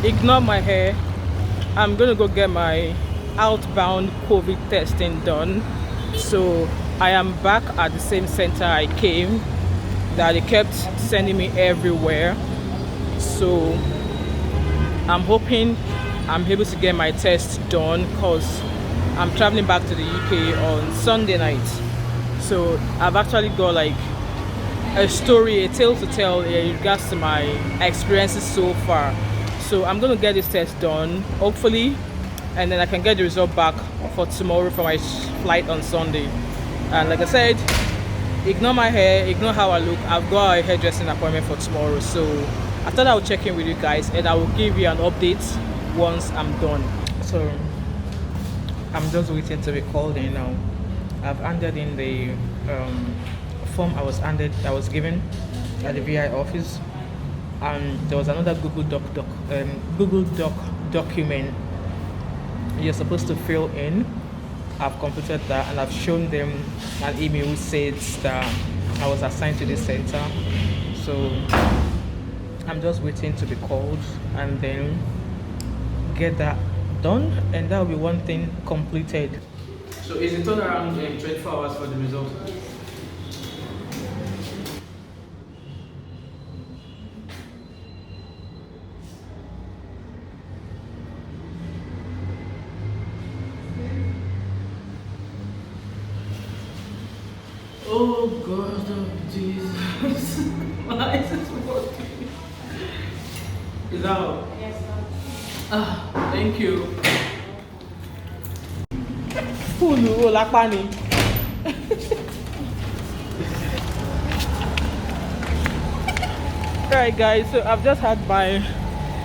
ignore my hair. I'm gonna go get my outbound COVID testing done. So I am back at the same center I came, that they kept sending me everywhere. So I'm hoping I'm able to get my test done because I'm traveling back to the UK on Sunday night. So I've actually got like a story, a tale to tell in regards to my experiences so far. So I'm gonna get this test done, hopefully, and then I can get the result back for tomorrow for my flight on Sunday. And like I said, ignore my hair, ignore how I look. I've got a hairdressing appointment for tomorrow, so I thought I would check in with you guys and I will give you an update once I'm done. So I'm just waiting to be called in now. I've handed in the form I was given at the VI office, and there was another Google Doc document you're supposed to fill in. I've completed that and I've shown them an email which says that I was assigned to this center. So I'm just waiting to be called and then get that done, and that will be one thing completed. So is it turnaround in 24 hours for the result? Oh God of Jesus. Why is this working? Is that all? Yes, sir. Ah, thank you. Pulu Olapani. Alright guys, so I've just had my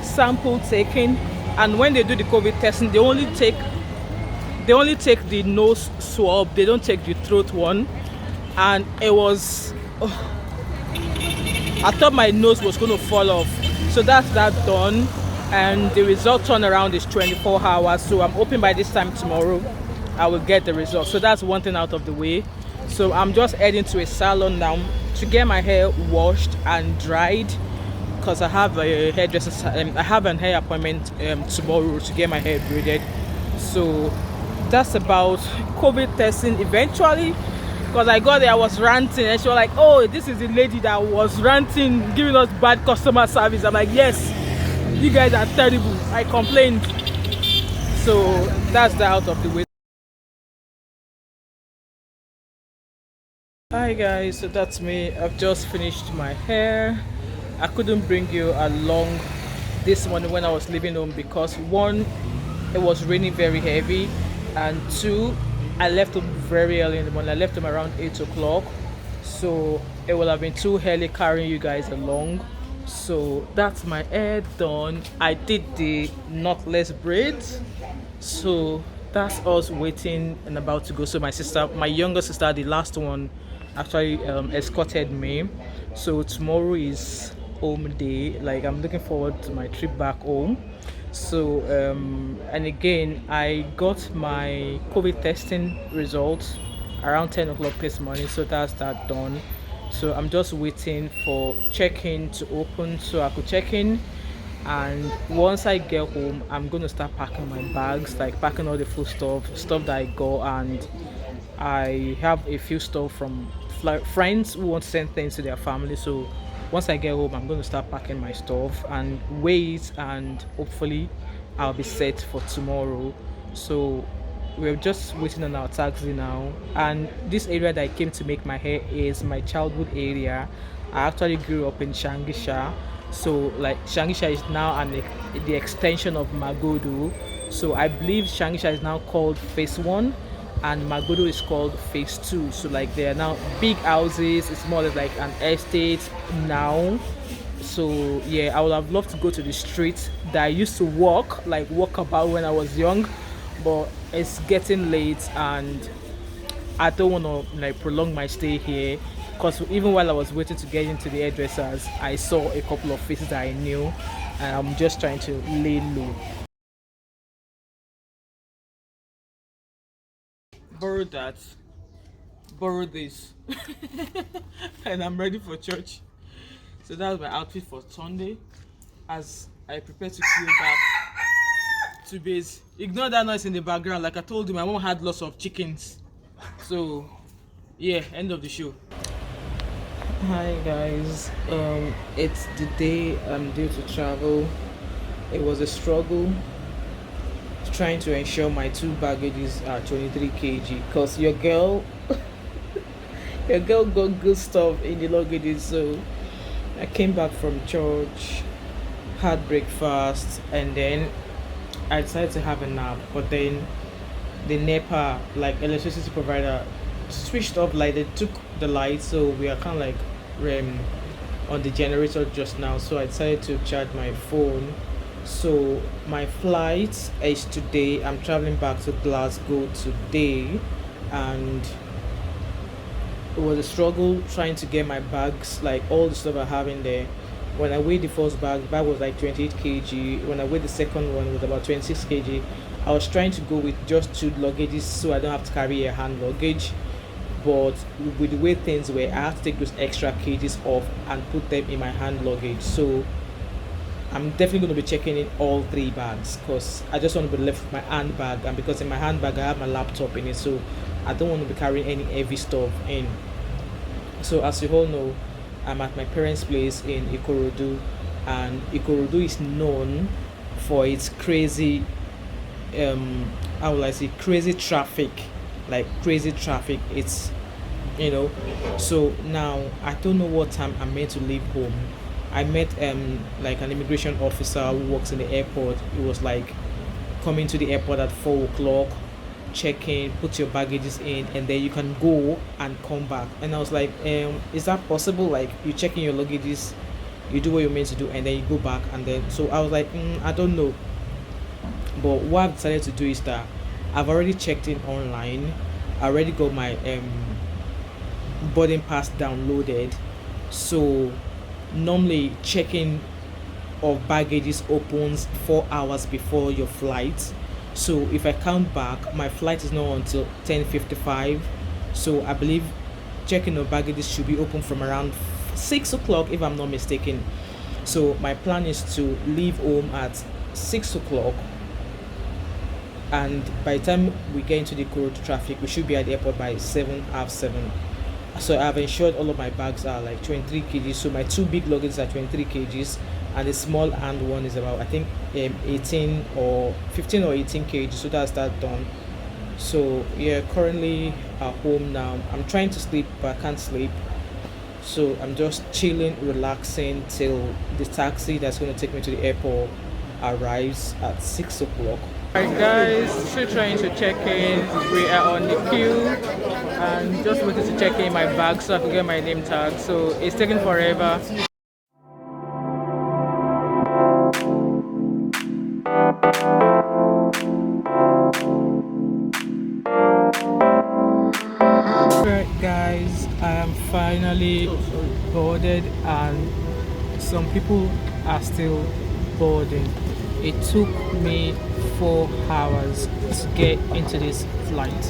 sample taken, and when they do the COVID testing, they only take the nose swab, they don't take the throat one. And it was, I thought my nose was going to fall off. So that's that done, and the result turnaround is 24 hours. So I'm hoping by this time tomorrow I will get the result. So that's one thing out of the way. So I'm just heading to a salon now to get my hair washed and dried, because I have a hairdresser. I have an hair appointment tomorrow to get my hair braided. So that's about COVID testing eventually. Because I got there, I was ranting, and she was like, oh, this is the lady that was ranting, giving us bad customer service. I'm like, yes, you guys are terrible. I complained. So that's the out of the way. Hi guys, so that's me. I've just finished my hair. I couldn't bring you along this morning when I was leaving home because one, it was raining very heavy, and two, I left home very early in the morning. I left home around 8 o'clock, so it would have been too early carrying you guys along. So that's my hair done. I did the knotless braids, so that's us waiting and about to go. So my younger sister, the last one, actually escorted me. So tomorrow is home day. Like, I'm looking forward to my trip back home. So and again, I got my COVID testing results around 10 o'clock this morning, so that's that done. So I'm just waiting for check-in to open so I could check in, and once I get home I'm going to start packing my bags, like packing all the food stuff that I got, and I have a few stuff from friends who want to send things to their family. So once I get home, I'm going to start packing my stuff and wait, and hopefully I'll be set for tomorrow. So we're just waiting on our taxi now, and this area that I came to make my hair is my childhood area. I actually grew up in Shangisha, so like Shangisha is now the extension of Magodo. So I believe Shangisha is now called Phase 1 and Magodo is called Phase 2. So like they are now big houses. It's more or less like an estate now. So yeah, I would have loved to go to the street that I used to walk about when I was young, but it's getting late and I don't want to like prolong my stay here, because even while I was waiting to get into the hairdressers, I saw a couple of faces that I knew, and I'm just trying to lay low. Borrow that, borrow this, and I'm ready for church. So that's my outfit for Sunday. As I prepare to go back to base. Ignore that noise in the background. Like I told you, my mom had lots of chickens. So yeah, end of the show. Hi guys, it's the day I'm due to travel. It was a struggle trying to ensure my two baggages are 23 kg because your girl got good stuff in the luggages. So I came back from church, had breakfast, and then I decided to have a nap. But then the NEPA, like electricity provider, switched off. Like they took the light, so we are kind of like on the generator just now. So I decided to charge my phone. So my flight is today. I'm traveling back to Glasgow today, and it was a struggle trying to get my bags, like all the stuff I have in there. When I weighed the first bag, the bag was like 28 kg. When I weighed the second one, it was about 26 kg. I was trying to go with just two luggages so I don't have to carry a hand luggage. But with the way things were, I had to take those extra kgs off and put them in my hand luggage. So I'm definitely going to be checking in all three bags because I just want to be left with my handbag, and because in my handbag I have my laptop in it, so I don't want to be carrying any heavy stuff in. So as you all know, I'm at my parents' place in Ikorodu, and Ikorodu is known for its crazy, how will I say, crazy traffic, like crazy traffic. It's, so now I don't know what time I'm meant to leave home. I met like an immigration officer who works in the airport. It was like coming to the airport at 4 o'clock, check in, put your baggages in, and then you can go and come back. And I was like, is that possible? Like you check in your luggages, you do what you're meant to do, and then you go back. And then so I was like, I don't know. But what I've decided to do is that I've already checked in online. I already got my boarding pass downloaded. So normally check-in of baggages opens 4 hours before your flight. So if I count back, my flight is not until 10:55. So I believe check-in of baggages should be open from around 6 o'clock if I'm not mistaken. So my plan is to leave home at 6 o'clock, and by the time we get into the Karud traffic, we should be at the airport by 7, half 7. So I've ensured all of my bags are like 23 kgs. So my two big luggages are 23 kgs, and the small hand one is about, I think, 18 or 15 or 18 kgs. So that's that done. So yeah, currently at home now. I'm trying to sleep, but I can't sleep. So I'm just chilling, relaxing till the taxi that's going to take me to the airport arrives at 6 o'clock. Alright guys, still trying to check in. We are on the queue and just waiting to check in my bag so I can get my name tag. So it's taking forever. Alright guys, I am finally boarded, and some people are still boarding. It took me 4 hours to get into this flight.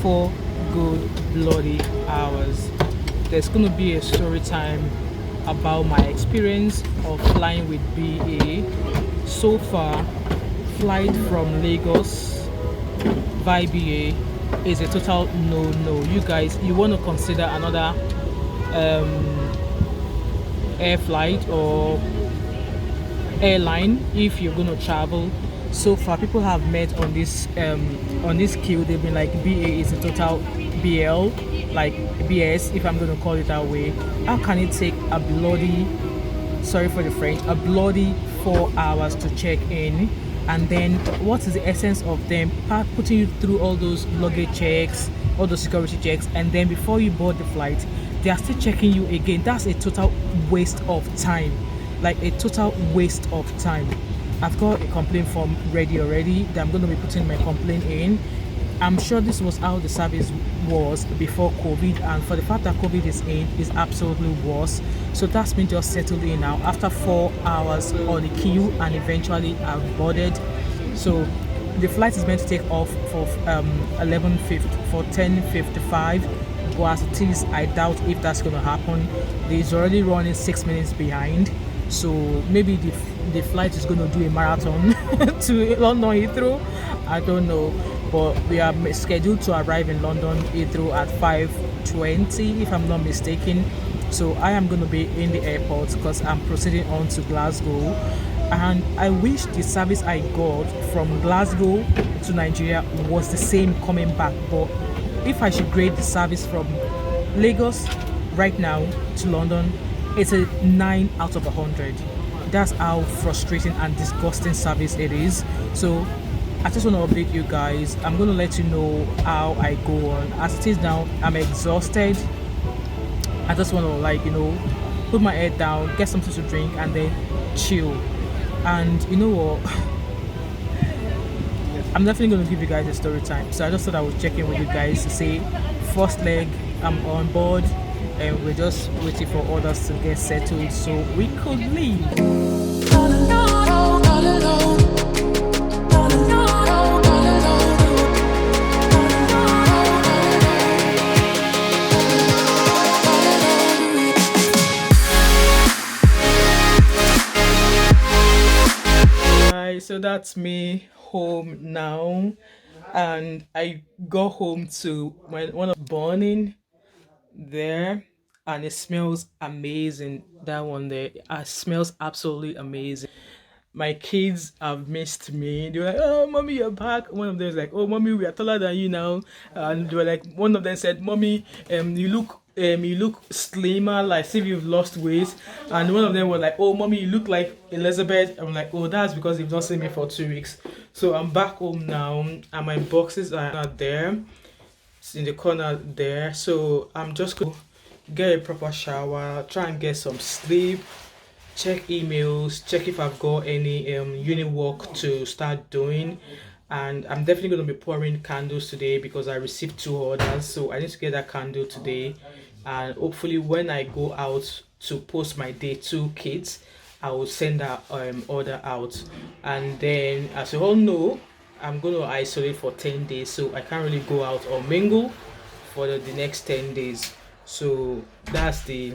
4 good bloody hours. There's gonna be a story time about my experience of flying with BA. So far, flight from Lagos by BA is a total no. You guys, you want to consider another air flight or airline if you're going to travel. So far, people have met on this queue. They've been like, BA is a total BL, like BS, if I'm going to call it that way. How can it take a bloody, sorry for the French, a bloody 4 hours to check in? And then what is the essence of them putting you through all those luggage checks, all those security checks, and then before you board the flight, they are still checking you again? That's a total waste of time. Like a total waste of time. I've got a complaint form ready already that I'm going to be putting my complaint in. I'm sure this was how the service was before COVID, and for the fact that COVID is in, is absolutely worse. So that's been just settled in now after 4 hours on the queue, and eventually I've boarded. So the flight is meant to take off for 10:55. But as it is, I doubt if that's going to happen. It's already running 6 minutes behind. So maybe the flight is going to do a marathon to London Heathrow. I don't know, but we are scheduled to arrive in London Heathrow at 5:20 if I'm not mistaken. So I am going to be in the airport because I'm proceeding on to Glasgow, and I wish the service I got from Glasgow to Nigeria was the same coming back. But if I should grade the service from Lagos right now to London, it's a 9 out of 100. That's how frustrating and disgusting service it is. So I just want to update you guys. I'm going to let you know how I go on. As it is now, I'm exhausted. I just want to, like, put my head down, get something to drink, and then chill. And you know what? I'm definitely going to give you guys a story time. So I just thought I would check in with you guys to say, first leg, I'm on board, and we're just waiting for others to get settled so we could leave. So that's me home now, and I got home to one of burning there, and it smells amazing. That one there, it smells absolutely amazing. My kids have missed me. They were like, "Oh, mommy, you're back." One of them was like, "Oh, mommy, we are taller than you now." And they were like, one of them said, "Mommy, you look slimmer, like see if you've lost weight." And one of them was like, "Oh, mommy, you look like Elizabeth." I'm like, "Oh, that's because you've not seen me for 2 weeks." So I'm back home now, and my boxes are there. It's in the corner there. So I'm just going to get a proper shower, try and get some sleep, check emails, check if I've got any uni work to start doing. And I'm definitely going to be pouring candles today because I received 2 orders, so I need to get that candle today. And hopefully when I go out to post my day 2 kits, I will send that order out. And then, as you all know, I'm going to isolate for 10 days, so I can't really go out or mingle for the next 10 days. So that's the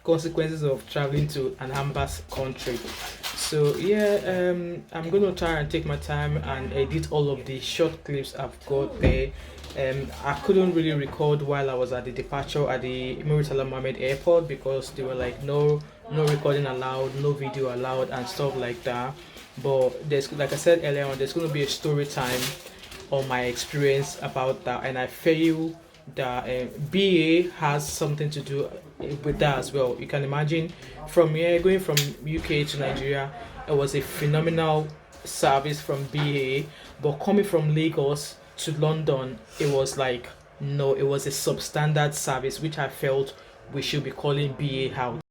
consequences of traveling to an ambassador country. So yeah, I'm gonna try and take my time and edit all of the short clips I've got there. I couldn't really record while I was at the departure at the Muritala Muhammed Airport because they were like no recording allowed, no video allowed, and stuff like that. But there's, like I said earlier on, there's going to be a story time on my experience about that, and I feel that BA has something to do with that as well. You can imagine from here going from UK to Nigeria, it was a phenomenal service from BA, but coming from Lagos to London, it was like, no, it was a substandard service, which I felt we should be calling BA out.